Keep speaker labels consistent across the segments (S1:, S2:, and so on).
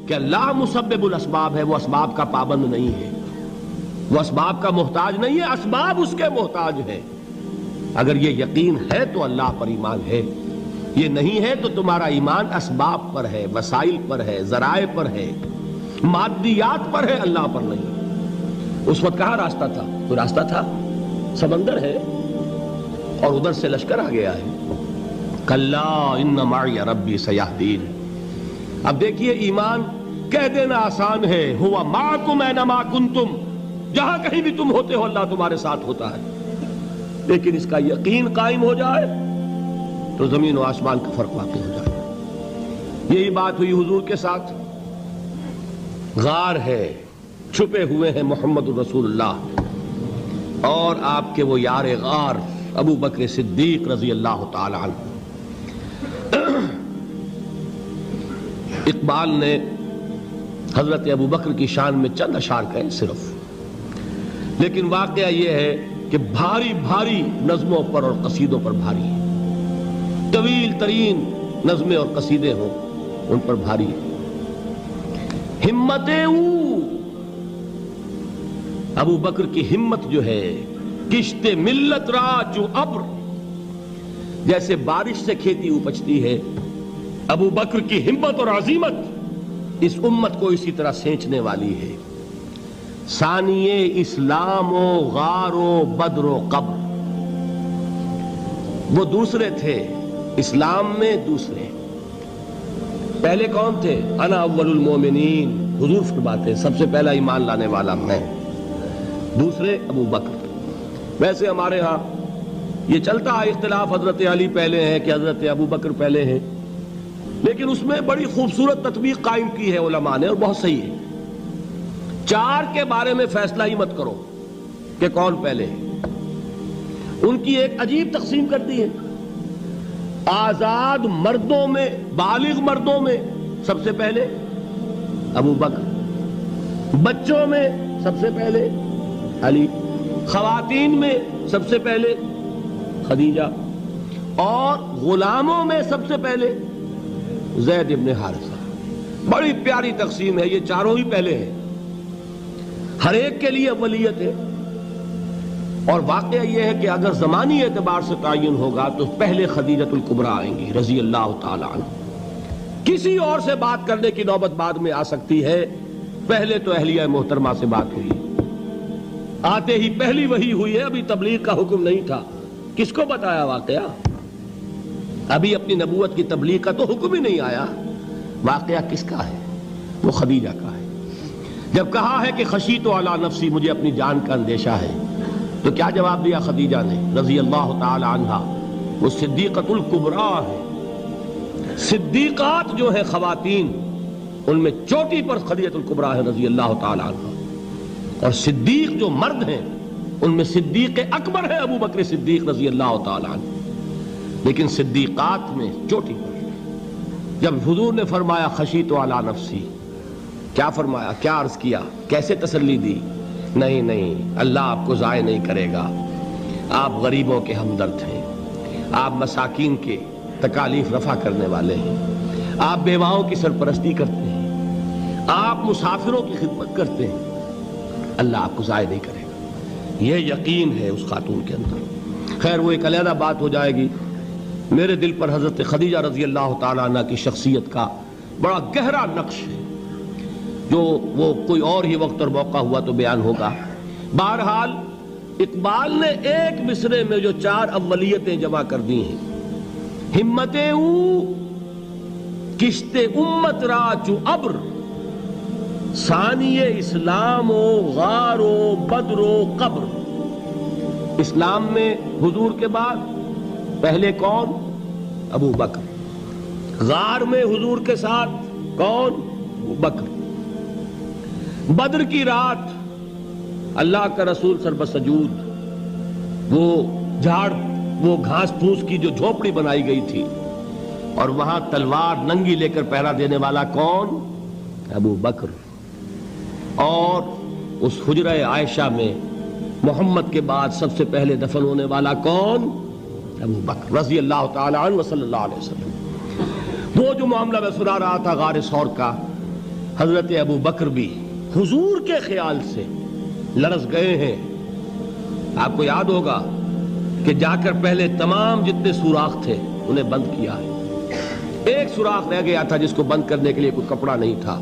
S1: کہ اللہ مسبب الاسباب ہے، وہ اسباب کا پابند نہیں ہے، وہ اسباب کا محتاج نہیں ہے، اسباب اس کے محتاج ہے۔ اگر یہ یقین ہے تو اللہ پر ایمان ہے، یہ نہیں ہے تو تمہارا ایمان اسباب پر ہے، وسائل پر ہے، ذرائع پر ہے، مادیات پر ہے، اللہ پر نہیں۔ اس وقت کہاں راستہ تھا؟ کوئی راستہ تھا؟ سمندر ہے اور ادھر سے لشکر آ گیا ہے۔ کلا ان معی ربی سیہدین۔ اب دیکھیے ایمان کہہ دینا آسان ہے، ہوا معکم اینما کنتم، جہاں کہیں بھی تم ہوتے ہو اللہ تمہارے ساتھ ہوتا ہے، لیکن اس کا یقین قائم ہو جائے تو زمین و آسمان کا فرق واقع ہو جائے۔ یہی بات ہوئی حضور کے ساتھ۔ غار ہے، چھپے ہوئے ہیں محمد الرسول اللہ اور آپ کے وہ یار غار ابو بکر صدیق رضی اللہ تعالی عنہ۔ اقبال نے حضرت ابو بکر کی شان میں چند اشعار کہے صرف، لیکن واقعہ یہ ہے کہ بھاری بھاری نظموں پر اور قصیدوں پر بھاری ہے، طویل ترین نظمیں اور قصیدے ہوں ان پر بھاری ہے۔ ہمت ابو بکر کی ہمت جو ہے، کشت ملت را جو ابر، جیسے بارش سے کھیتی اپجتی ہے، ابو بکر کی ہمت اور عزیمت اس امت کو اسی طرح سینچنے والی ہے۔ ثانیے اسلام و غار و بدر و قبر، وہ دوسرے تھے اسلام میں، دوسرے پہلے کون تھے؟ انا اول المومنین، حضور فرماتے ہیں سب سے پہلا ایمان لانے والا میں، دوسرے ابو بکر۔ ویسے ہمارے ہاں یہ چلتا ہے اختلاف، حضرت علی پہلے ہیں کہ حضرت ابو بکر پہلے ہیں، لیکن اس میں بڑی خوبصورت تطبیق قائم کی ہے علماء نے اور بہت صحیح ہے۔ چار کے بارے میں فیصلہ ہی مت کرو کہ کون پہلے ہے، ان کی ایک عجیب تقسیم کر دی ہے۔ آزاد مردوں میں، بالغ مردوں میں سب سے پہلے ابو بکر، بچوں میں سب سے پہلے علی، خواتین میں سب سے پہلے خدیجہ، اور غلاموں میں سب سے پہلے زید ابن حارثہ۔ بڑی پیاری تقسیم ہے، یہ چاروں ہی پہلے ہیں، ہر ایک کے لیے اولیت ہے۔ اور واقعہ یہ ہے کہ اگر زمانی اعتبار سے تعین ہوگا تو پہلے خدیجۃ الکبریٰ آئیں گی رضی اللہ تعالی عنہ، کسی اور سے بات کرنے کی نوبت بعد میں آ سکتی ہے، پہلے تو اہلیہ محترمہ سے بات ہوئی، آتے ہی پہلی وحی ہوئی ہے، ابھی تبلیغ کا حکم نہیں تھا۔ کس کو بتایا واقعہ؟ ابھی اپنی نبوت کی تبلیغ کا تو حکم ہی نہیں آیا۔ واقعہ کس کا ہے؟ وہ خدیجہ کا ہے۔ جب کہا ہے کہ خشیت علی نفسی، مجھے اپنی جان کا اندیشہ ہے، تو کیا جواب دیا خدیجہ نے رضی اللہ تعالی عنہا؟ وہ صدیقۃ الکبریٰ ہے۔ صدیقات جو ہیں خواتین، ان میں چوٹی پر خدیجۃ الکبریٰ ہے رضی اللہ تعالی عنہا، اور صدیق جو مرد ہیں ان میں صدیق اکبر ہے ابو بکر صدیق رضی اللہ تعالی عنہ، لیکن صدیقات میں چوٹی پر۔ جب حضور نے فرمایا خشیت علی نفسی، کیا فرمایا، کیا عرض کیا، کیسے تسلی دی؟ نہیں نہیں، اللہ آپ کو ضائع نہیں کرے گا، آپ غریبوں کے ہمدرد ہیں، آپ مساکین کے تکالیف رفع کرنے والے ہیں، آپ بیواؤں کی سرپرستی کرتے ہیں، آپ مسافروں کی خدمت کرتے ہیں، اللہ آپ کو ضائع نہیں کرے گا۔ یہ یقین ہے اس خاتون کے اندر۔ خیر وہ ایک علیحدہ بات ہو جائے گی۔ میرے دل پر حضرت خدیجہ رضی اللہ تعالیٰ عنہ کی شخصیت کا بڑا گہرا نقش ہے، جو وہ کوئی اور ہی وقت اور موقع ہوا تو بیان ہوگا۔ بہرحال اقبال نے ایک مصرے میں جو چار اولیتیں جمع کر دی ہیں، ہمتیں کشت امت را چو ابر، ثانی اسلام و غار و بدر و قبر۔ اسلام میں حضور کے بعد پہلے کون؟ ابو بکر۔ غار میں حضور کے ساتھ کون؟ ابو بکر۔ بدر کی رات اللہ کا رسول سر بسجود، وہ جھاڑ، وہ گھاس پھوس کی جو جھوپڑی بنائی گئی تھی، اور وہاں تلوار ننگی لے کر پہرا دینے والا کون؟ ابو بکر۔ اور اس حجرہ عائشہ میں محمد کے بعد سب سے پہلے دفن ہونے والا کون؟ ابو بکر رضی اللہ تعالی عنہ وصلی اللہ علیہ وسلم۔ وہ جو معاملہ میں سنا رہا تھا غار ثور کا، حضرت ابو بکر بھی حضور کے خیال سے لرز گئے ہیں. آپ کو یاد ہوگا کہ جا کر پہلے تمام جتنے سوراخ تھے انہیں بند کیا ہے. ایک سوراخ رہ گیا تھا جس کو بند کرنے کے لیے کوئی کپڑا نہیں تھا.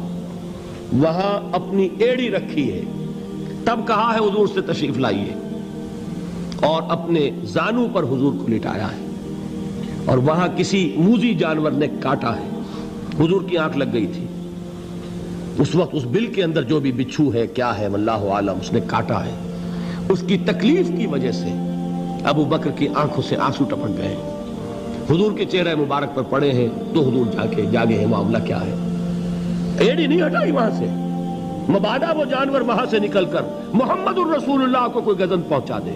S1: وہاں اپنی ایڑی رکھی ہے. تب کہا ہے حضور سے تشریف لائیے, اور اپنے زانو پر حضور کو لٹایا ہے. اور وہاں کسی موذی جانور نے کاٹا ہے. حضور کی آنکھ لگ گئی تھی. اس وقت اس بل کے اندر جو بھی بچھو ہے کیا ہے واللہ عالم, اس نے کاٹا ہے. اس کی تکلیف کی وجہ سے ابو بکر کی آنکھوں سے آنسو ٹپک گئے. حضور کے چہرے مبارک پر پڑے ہیں تو حضور جاگے ہیں, معاملہ کیا ہے. ایڑی نہیں ہٹائی وہاں سے, مبادا وہ جانور وہاں سے نکل کر محمد الرسول اللہ کو کوئی گزن پہنچا دے.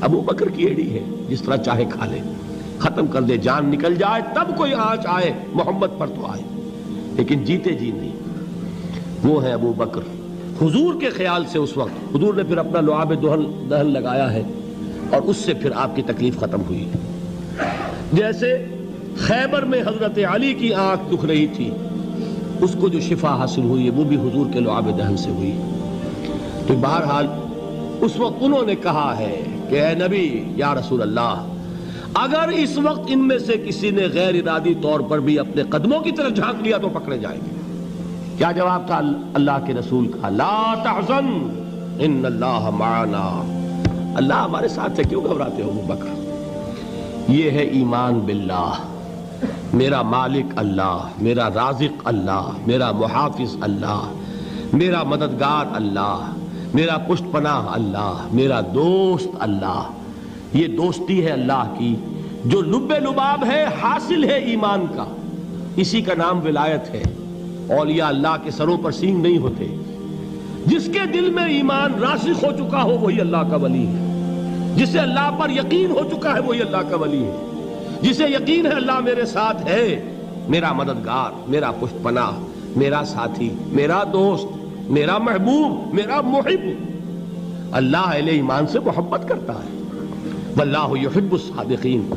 S1: ابو بکر کی ایڑی ہے, جس طرح چاہے کھا لے, ختم کر دے, جان نکل جائے تب کوئی آنچ آئے محمد پر تو آئے, لیکن جیتے جی نہیں. وہ ہے ابو بکر حضور کے خیال سے. اس وقت حضور نے پھر اپنا لعاب دہن لگایا ہے, اور اس سے پھر آپ کی تکلیف ختم ہوئی. جیسے خیبر میں حضرت علی کی آنکھ دکھ رہی تھی, اس کو جو شفا حاصل ہوئی ہے وہ بھی حضور کے لعاب دہن سے ہوئی. تو بہرحال اس وقت انہوں نے کہا ہے کہ اے نبی یا رسول اللہ, اگر اس وقت ان میں سے کسی نے غیر ارادی طور پر بھی اپنے قدموں کی طرف جھانک لیا تو پکڑے جائیں گے. کیا جواب تھا اللہ کے رسول کا؟ لا تحزن ان اللہ معنا. اللہ ہمارے ساتھ ہے, کیوں گھبراتے ہو ابو بکر. یہ ہے ایمان باللہ, میرا مالک اللہ, میرا رازق اللہ, میرا محافظ اللہ, میرا مددگار اللہ, میرا پشت پناہ اللہ, میرا دوست اللہ. یہ دوستی ہے اللہ کی جو لب لباب ہے, حاصل ہے ایمان کا. اسی کا نام ولایت ہے. اولیاء اللہ کے سروں پر سینگ نہیں ہوتے. جس کے دل میں ایمان راسخ ہو چکا ہو وہی اللہ کا ولی ہے. جسے اللہ پر یقین ہو چکا ہے وہی اللہ کا ولی ہے. جسے یقین ہے اللہ میرے ساتھ ہے, میرا مددگار, میرا پشت پناہ, میرا ساتھی, میرا دوست, میرا محبوب, میرا محب. اللہ اہل ایمان سے محبت کرتا ہے. واللہ یحب الصادقین.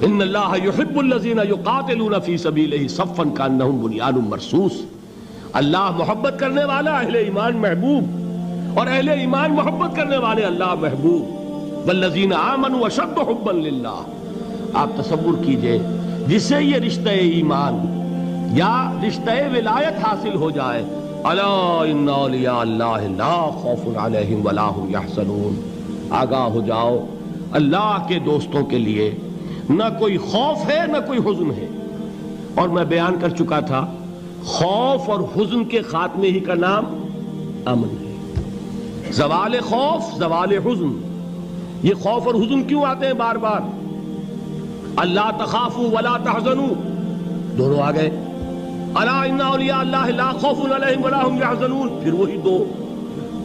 S1: ان اللہ یحب الذین یقاتلون فی سبیلہ صفا کانہم بنیان مرصوص. اللہ محبت کرنے والا, اہل ایمان محبوب, اور اہل ایمان محبت کرنے والے اللہ محبوب. والذین آمنوا اشد حبا للہ. آپ تصور کیجئے جسے یہ رشتہ ایمان یا رشتہ ولایت حاصل ہو جائے, الا ان اولیاء اللہ لا خوف علیہم ولا هم یحزنون. آگاہ ہو جاؤ, اللہ کے دوستوں کے لیے نہ کوئی خوف ہے نہ کوئی حزن ہے. اور میں بیان کر چکا تھا, خوف اور حزن کے خاتمے ہی کا نام امن ہے. زوال خوف, زوال حزن. یہ خوف اور حزن کیوں آتے ہیں بار بار؟ اللہ تخافوا ولا تحزنوا, دونوں آ گئے. الا ان اولیاء اللہ لا خوف علیہم ولا هم یحزنون, پھر وہی دو.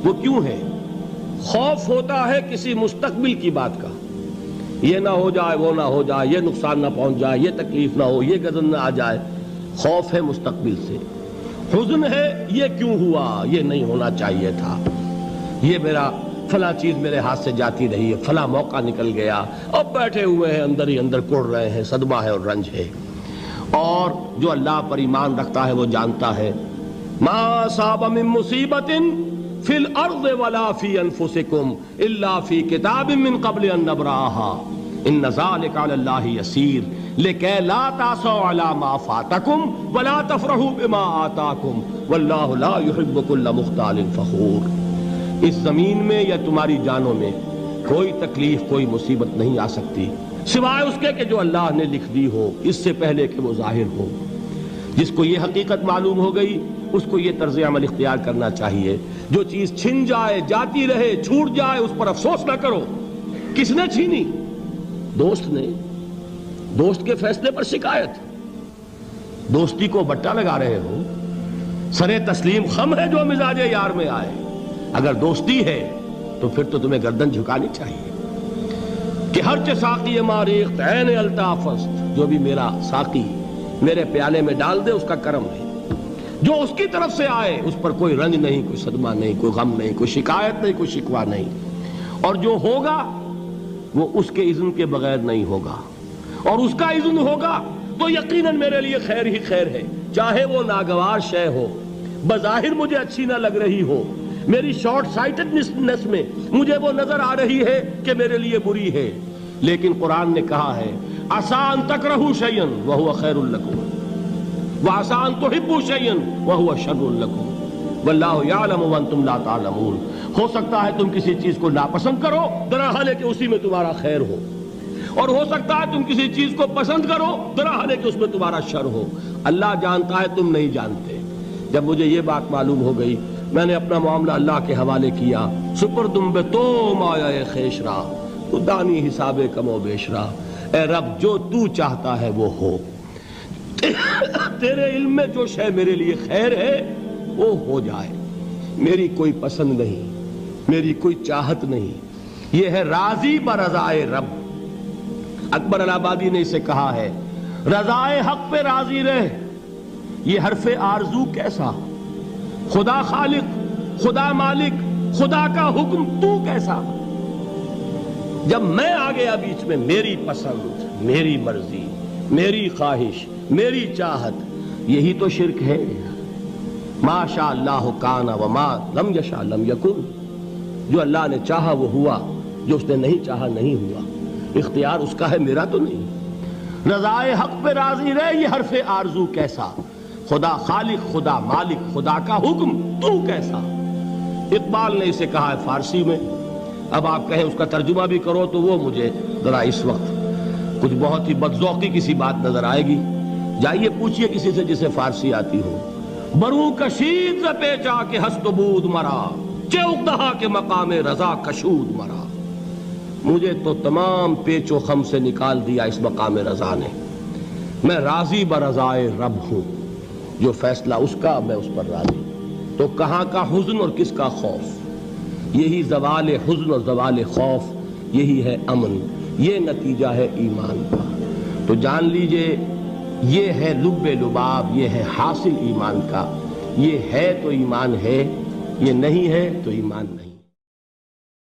S1: وہ کیوں ہے؟ خوف ہوتا ہے کسی مستقبل کی بات کا, یہ نہ ہو جائے, وہ نہ ہو جائے, یہ نقصان نہ پہنچ جائے, یہ تکلیف نہ ہو, یہ غضب نہ آ جائے. خوف ہے مستقبل سے. حزن ہے یہ کیوں ہوا, یہ نہیں ہونا چاہیے تھا, یہ میرا فلاں چیز میرے ہاتھ سے جاتی رہی ہے, فلاں موقع نکل گیا, اب بیٹھے ہوئے ہیں اندر ہی اندر کڑ رہے ہیں, صدمہ ہے اور رنج ہے. اور جو اللہ پر ایمان رکھتا ہے وہ جانتا ہے ما اصاب من مصیبت فی الارض ولا فی انفسکم الا فی کتاب من قبل ان نبرأها ان ذلک علی اللہ یسیر لکی لا تعصوا علی ما فاتکم ولا تفرحوا بما آتاکم واللہ لا یحب کل مختال فخور. اس زمین میں یا تمہاری جانوں میں کوئی تکلیف, کوئی مصیبت نہیں آ سکتی سوائے اس کے کہ جو اللہ نے لکھ دی ہو, اس سے پہلے کہ وہ ظاہر ہو. جس کو یہ حقیقت معلوم ہو گئی اس کو یہ طرز عمل اختیار کرنا چاہیے. جو چیز چھن جائے, جاتی رہے, چھوٹ جائے, اس پر افسوس نہ کرو. کس نے چھینی؟ دوست نے. دوست کے فیصلے پر شکایت. دوستی کو بٹا لگا رہے ہو, سرے تسلیم خم ہے جو مزاج یار میں آئے. اگر دوستی ہے تو پھر تو تمہیں گردن جھکانی چاہیے کہ ہر چہ ساقی ماریخت عین الطافست, جو بھی میرا ساقی میرے پیالے میں ڈال دے اس کا کرم ہے. جو اس کی طرف سے آئے اس پر کوئی رنج نہیں, کوئی صدمہ نہیں, کوئی غم نہیں, کوئی شکایت نہیں, کوئی شکوہ نہیں. اور جو ہوگا وہ اس کے اذن کے بغیر نہیں ہوگا, اور اس کا اذن ہوگا تو یقیناً میرے لیے خیر ہی خیر ہے, چاہے وہ ناگوار شے ہو. بظاہر مجھے اچھی نہ لگ رہی ہو، میری شارٹ سائٹڈنس میں مجھے وہ نظر آ رہی ہے کہ میرے لیے بری ہے، لیکن قرآن نے کہا ہے عسیٰ ان تکرہوا شیئا وہو خیر لکم وعسیٰ ان تحبوا شیئا وہو شر لکم واللہ یعلم وانتم لا تعلمون۔ ہو سکتا ہے تم کسی چیز کو ناپسند کرو درحال ہے کہ اسی میں تمہارا خیر ہو، اور ہو سکتا ہے تم کسی چیز کو پسند کرو درحال ہے کہ اس میں تمہارا شر ہو۔ اللہ جانتا ہے، تم نہیں جانتے۔ جب مجھے یہ بات معلوم ہو گئی، میں نے اپنا معاملہ اللہ کے حوالے کیا۔ سپردم بے تو مایا خیش را تو دانی حساب کم و بیش را، اے رب جو تو چاہتا ہے وہ ہو، تیرے علم میں جو شے میرے لیے خیر ہے وہ ہو جائے، میری کوئی پسند نہیں، میری کوئی چاہت نہیں، یہ ہے راضی برضائے رب۔ اکبر الہ آبادی نے اسے کہا ہے رضائے حق پہ راضی رہ، یہ حرف آرزو کیسا، خدا خالق، خدا مالک، خدا کا حکم تو کیسا۔ جب میں آ گیا بیچ میں، میری پسند، میری مرضی، میری خواہش، میری چاہت، یہی تو شرک ہے۔ ما شاء اللہ کان وما لم یشاء لم یکن، جو اللہ نے چاہا وہ ہوا، جو اس نے نہیں چاہا نہیں ہوا، اختیار اس کا ہے، میرا تو نہیں۔ رضائے حق پہ راضی رہے، یہ حرف آرزو کیسا، خدا خالق، خدا مالک، خدا کا حکم تو کیسا۔ اقبال نے اسے کہا ہے فارسی میں، اب آپ کہیں اس کا ترجمہ بھی کرو تو وہ مجھے ذرا اس وقت کچھ بہت ہی بدذوقی کسی بات نظر آئے گی۔ جائیے پوچھئے کسی سے جسے فارسی آتی ہو۔ برو کشید ز پیچا کے ہست و بود مرا، چے اقدہا کے مقام رضا کشود مرا۔ مجھے تو تمام پیچ و خم سے نکال دیا اس مقام رضا نے، میں راضی برضائے رب ہوں، جو فیصلہ اس کا میں اس پر راضی۔ تو کہاں کا حزن اور کس کا خوف، یہی زوال حزن اور زوال خوف، یہی ہے امن، یہ نتیجہ ہے ایمان کا۔ تو جان لیجئے یہ ہے لب لباب، یہ ہے حاصل ایمان کا، یہ ہے تو ایمان ہے، یہ نہیں ہے تو ایمان نہیں۔